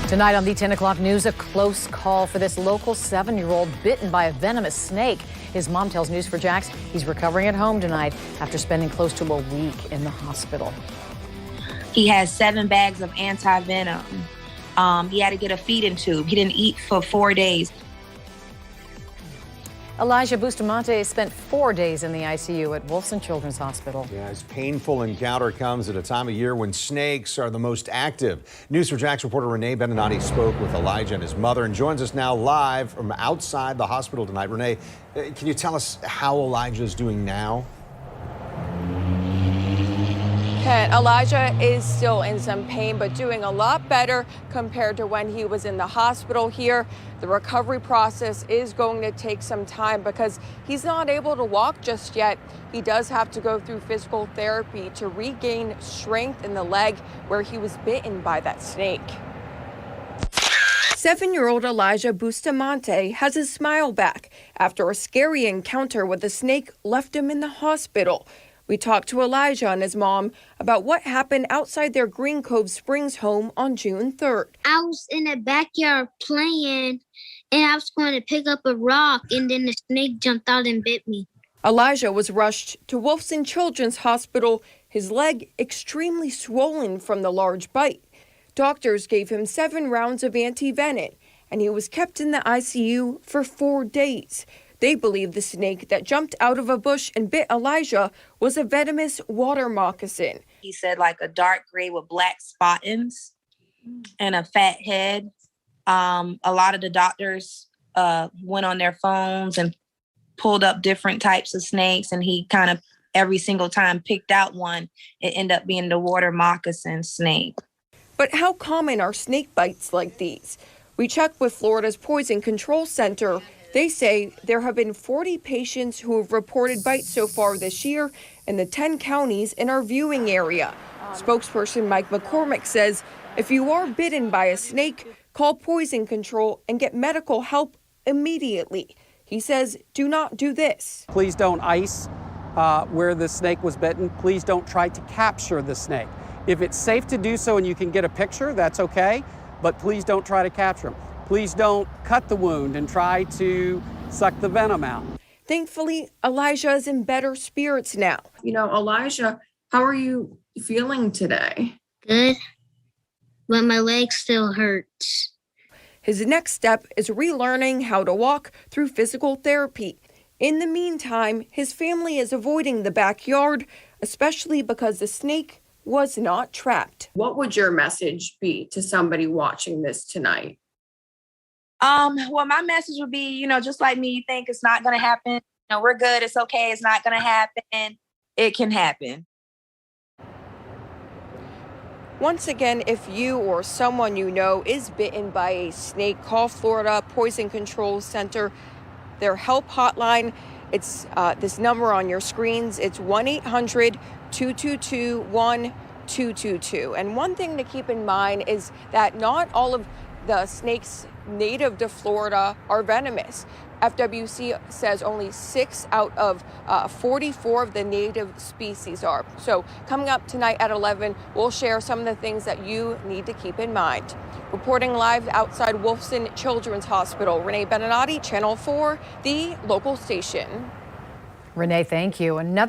Tonight on the 10 o'clock news, a close call for this local 7-year-old bitten by a venomous snake. His mom tells News4Jax he's recovering at home tonight after spending close to a week in the hospital. He has 7 bags of anti-venom. He had to get a feeding tube. He didn't eat for 4 days. Elijah Bustamante spent 4 days in the ICU at Wolfson Children's Hospital. Yeah, his painful encounter comes at a time of year when snakes are the most active. News4Jax reporter RENEE BENINATE spoke with Elijah and his mother and joins us now live from outside the hospital tonight. RENEE, can you tell us how Elijah is doing now? Elijah is still in some pain, but doing a lot better compared to when he was in the hospital here. The recovery process is going to take some time because he's not able to walk just yet. He does have to go through physical therapy to regain strength in the leg where he was bitten by that snake. 7-year-old Elijah Bustamante has his smile back after a scary encounter with a snake left him in the hospital. We talked to Elijah and his mom about what happened outside their Green Cove Springs home on June 3rd. I was in the backyard playing, and I was going to pick up a rock, and then the snake jumped out and bit me. Elijah was rushed to Wolfson Children's Hospital, his leg extremely swollen from the large bite. Doctors gave him 7 rounds of anti-venom, and he was kept in the ICU for 4 days. They believe the snake that jumped out of a bush and bit Elijah was a venomous water moccasin. He said like a dark gray with black spottings and a fat head. A lot of the doctors went on their phones and pulled up different types of snakes, and he kind of every single time picked out one. It ended up being the water moccasin snake. But how common are snake bites like these? We checked with Florida's Poison Control Center. They say there have been 40 patients who have reported bites so far this year in the 10 counties in our viewing area. Spokesperson MCCORMICK says if you are bitten by a snake, call Poison Control and get medical help immediately. He says, do not do this. Please don't ice where the snake was bitten. Please don't try to capture the snake. If it's safe to do so and you can get a picture, that's okay, but please don't try to capture them. Please don't cut the wound and try to suck the venom out. Thankfully, Elijah is in better spirits now. You know, Elijah, how are you feeling today? Good, but my leg still hurts. His next step is relearning how to walk through physical therapy. In the meantime, his family is avoiding the backyard, especially because the snake was not trapped. What would your message be to somebody watching this tonight? Well, my message would be, just like me, you think it's not going to happen. We're good. It's okay. It's not going to happen. It can happen. Once again, if you or someone you know is bitten by a snake, call Florida Poison Control Center. Their help hotline, it's this number on your screens. It's 1-800-222-1222. And one thing to keep in mind is that not all of the snakes native to Florida are venomous. FWC says only 6 out of 44 of the native species are. So coming up tonight at 11, we'll share some of the things that you need to keep in mind. Reporting live outside Wolfson Children's Hospital, RENEE BENINATE, Channel 4, the local station. RENEE, thank you. Another